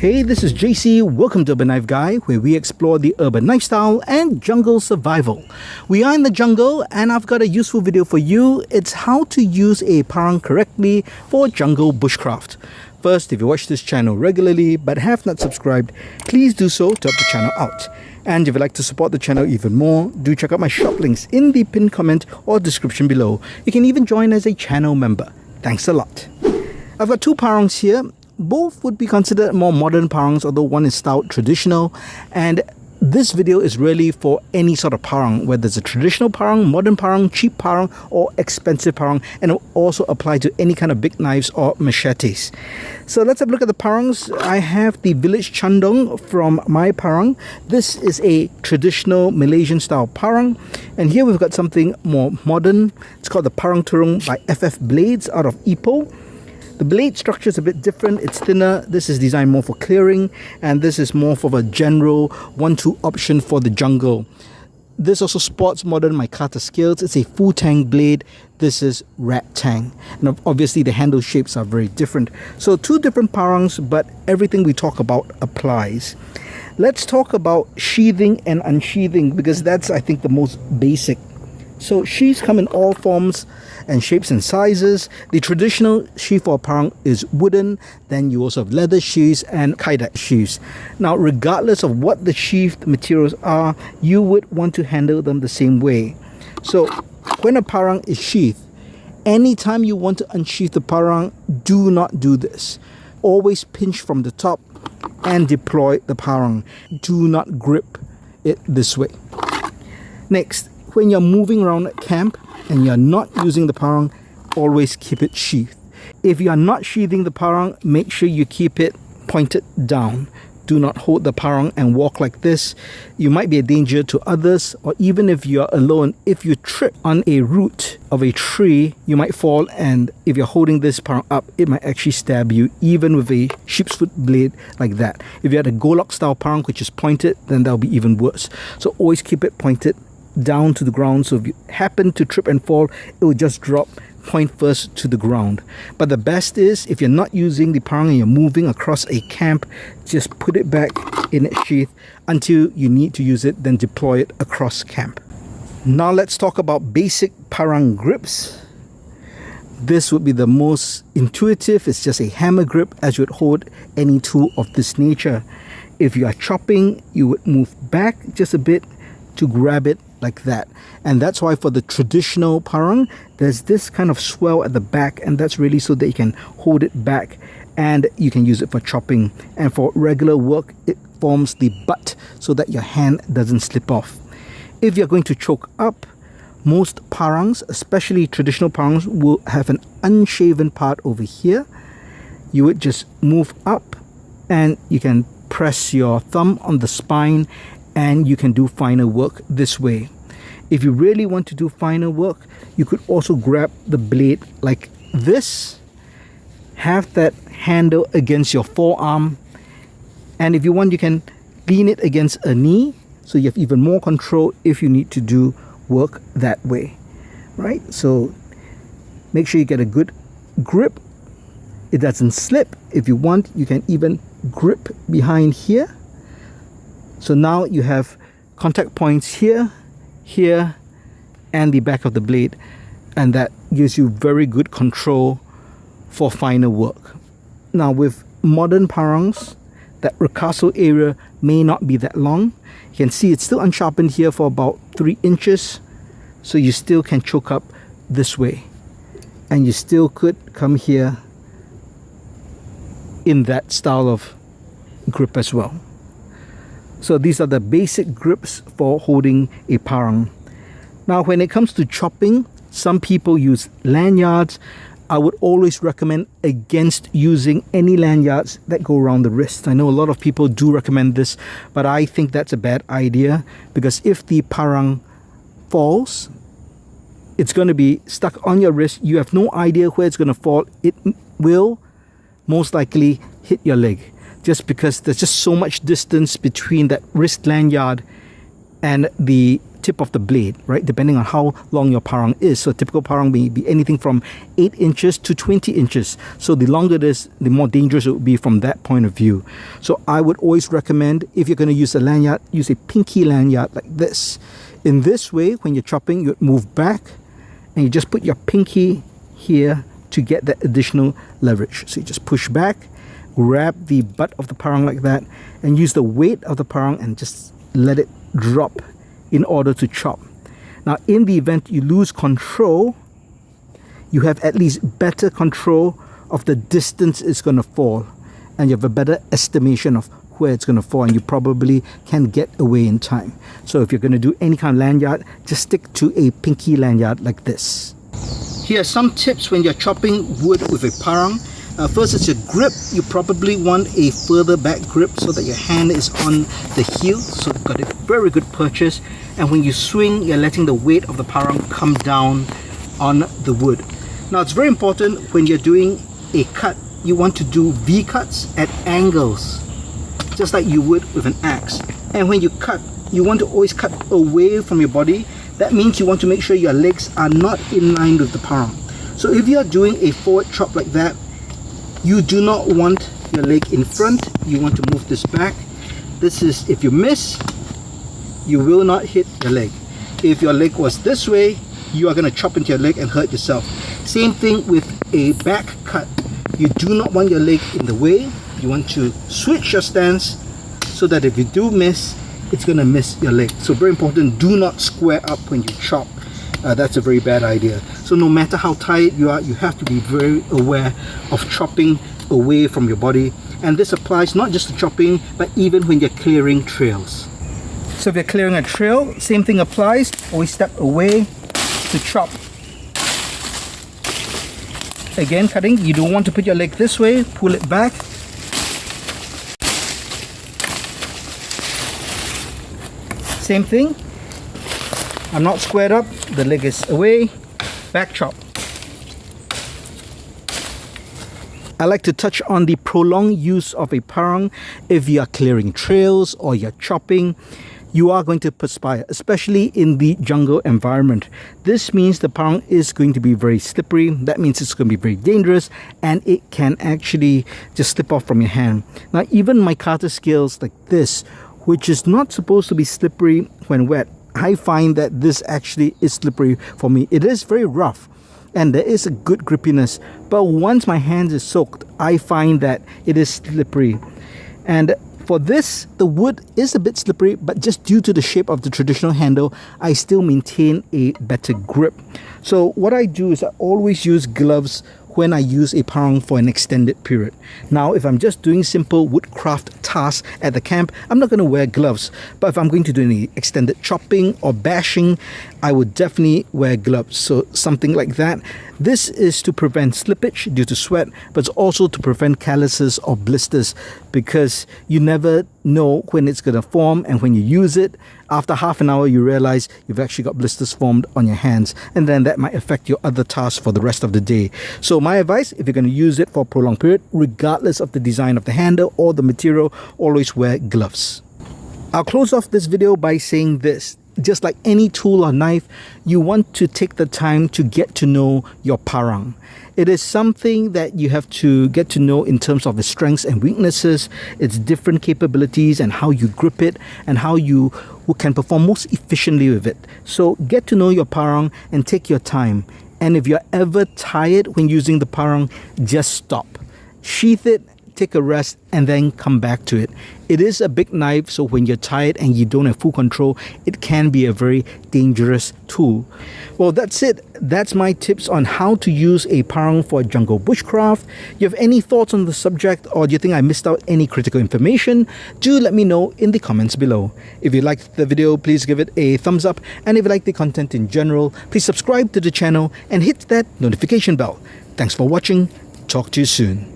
Hey, this is JC. Welcome to Urban Knife Guy, where we explore the urban lifestyle and jungle survival. We are in the jungle, and I've got a useful video for you. It's how to use a parang correctly for jungle bushcraft. First, if you watch this channel regularly but have not subscribed, please do so to help the channel out. And if you'd like to support the channel even more, do check out my shop links in the pinned comment or description below. You can even join as a channel member. Thanks a lot. I've got two parangs here. Both would be considered more modern parangs, although one is styled traditional. And this video is really for any sort of parang, whether it's a traditional parang, modern parang, cheap parang, or expensive parang, and it will also apply to any kind of big knives or machetes. So let's have a look at the parangs. I have the Village Chandong from my parang. This is a traditional Malaysian style parang, and here we've got something more modern. It's called the Parang Turung by FF Blades out of Ipoh. The blade structure is a bit different. It's thinner. This is designed more for clearing, and this is more of a general 1-2 option for the jungle. This also sports modern micarta scales. It's a full tang blade. This is rat tang, and obviously the handle shapes are very different. So two different parangs, but everything we talk about applies. Let's talk about sheathing and unsheathing, because that's, I think, the most basic. So sheaths come in all forms and shapes and sizes. The traditional sheath for a parang is wooden. Then you also have leather sheaths and kydex sheaths. Now, regardless of what the sheath materials are, you would want to handle them the same way. So when a parang is sheathed, anytime you want to unsheath the parang, do not do this. Always pinch from the top and deploy the parang. Do not grip it this way. Next, when you're moving around at camp and you're not using the parang, always keep it sheathed. If you are not sheathing the parang, make sure you keep it pointed down. Do not hold the parang and walk like this. You might be a danger to others, or even if you're alone, if you trip on a root of a tree, you might fall, and if you're holding this parang up, it might actually stab you, even with a sheep's foot blade like that. If you had a golok style parang which is pointed, then that'll be even worse. So always keep it pointed down to the ground, so if you happen to trip and fall, it will just drop point first to the ground. But the best is, if you're not using the parang and you're moving across a camp, just put it back in its sheath until you need to use it, then deploy it across camp. Now let's talk about basic parang grips. This would be the most intuitive. It's just a hammer grip, as you would hold any tool of this nature. If you are chopping, you would move back just a bit to grab it like that. And that's why for the traditional parang, there's this kind of swell at the back, and that's really so that you can hold it back and you can use it for chopping. And for regular work, it forms the butt so that your hand doesn't slip off. If you're going to choke up, most parangs, especially traditional parangs, will have an unshaven part over here. You would just move up and you can press your thumb on the spine, and you can do finer work this way. If you really want to do finer work, you could also grab the blade like this, have that handle against your forearm, and if you want, you can lean it against a knee, so you have even more control if you need to do work that way, right? So make sure you get a good grip. It doesn't slip. If you want, you can even grip behind here. So now you have contact points here, here, and the back of the blade, and that gives you very good control for finer work. Now with modern parangs, that ricasso area may not be that long. You can see it's still unsharpened here for about 3 inches, so you still can choke up this way, and you still could come here in that style of grip as well. So these are the basic grips for holding a parang. Now when it comes to chopping, some people use lanyards. I would always recommend against using any lanyards that go around the wrist. I know a lot of people do recommend this, but I think that's a bad idea, because if the parang falls, it's going to be stuck on your wrist. You have no idea where it's going to fall. It will most likely hit your leg, just because there's just so much distance between that wrist lanyard and the tip of the blade, right? Depending on how long your parang is. So typical parang may be anything from 8 inches to 20 inches. So the longer it is, the more dangerous it would be from that point of view. So I would always recommend, if you're going to use a lanyard, use a pinky lanyard like this. In this way, when you're chopping, you move back and you just put your pinky here to get that additional leverage. So you just push back, grab the butt of the parang like that, and use the weight of the parang and just let it drop in order to chop. Now, in the event you lose control, you have at least better control of the distance it's going to fall, and you have a better estimation of where it's going to fall, and you probably can get away in time. So if you're going to do any kind of lanyard, just stick to a pinky lanyard like this. Here are some tips when you're chopping wood with a parang. First, it's your grip. You probably want a further back grip so that your hand is on the heel, so you've got a very good purchase. And when you swing, you're letting the weight of the parang come down on the wood. Now, it's very important when you're doing a cut, you want to do V cuts at angles, just like you would with an axe. And when you cut, you want to always cut away from your body. That means you want to make sure your legs are not in line with the parang. So if you are doing a forward chop like that, you do not want your leg in front. You want to move this back. This is, if you miss, you will not hit your leg. If your leg was this way, you are going to chop into your leg and hurt yourself. Same thing with a back cut. You do not want your leg in the way. You want to switch your stance so that if you do miss, it's going to miss your leg. So very important, do not square up when you chop. That's a very bad idea. So no matter how tired you are, you have to be very aware of chopping away from your body. And this applies not just to chopping, but even when you're clearing trails. So if you're clearing a trail, same thing applies. Always step away to chop. Again, cutting, you don't want to put your leg this way, pull it back. Same thing. I'm not squared up, the leg is away, back chop. I like to touch on the prolonged use of a parang. If you are clearing trails or you're chopping, you are going to perspire, especially in the jungle environment. This means the parang is going to be very slippery. That means it's going to be very dangerous, and it can actually just slip off from your hand. Now, even my cutter scales like this, which is not supposed to be slippery when wet, I find that this actually is slippery for me. It is very rough and there is a good grippiness, but once my hand is soaked, I find that it is slippery. And for this, the wood is a bit slippery, but just due to the shape of the traditional handle, I still maintain a better grip. So what I do is I always use gloves when I use a parang for an extended period. Now, if I'm just doing simple woodcraft tasks at the camp, I'm not going to wear gloves. But if I'm going to do any extended chopping or bashing, I would definitely wear gloves. So something like that. This is to prevent slippage due to sweat, but it's also to prevent calluses or blisters, because you never know when it's going to form, and when you use it, after half an hour you realize you've actually got blisters formed on your hands, and then that might affect your other tasks for the rest of the day. So my advice, if you're going to use it for a prolonged period, regardless of the design of the handle or the material, always wear gloves. I'll close off this video by saying this. Just like any tool or knife, you want to take the time to get to know your parang. It is something that you have to get to know in terms of its strengths and weaknesses, its different capabilities, and how you grip it, and how you can perform most efficiently with it. So get to know your parang and take your time. And if you're ever tired when using the parang, just stop. Sheath it, take a rest, and then come back to it. It is a big knife, so when you're tired and you don't have full control, it can be a very dangerous tool. Well, that's it. That's my tips on how to use a parang for jungle bushcraft. You have any thoughts on the subject, or do you think I missed out any critical information? Do let me know in the comments below. If you liked the video, please give it a thumbs up, and if you like the content in general, please subscribe to the channel and hit that notification bell. Thanks for watching. Talk to you soon.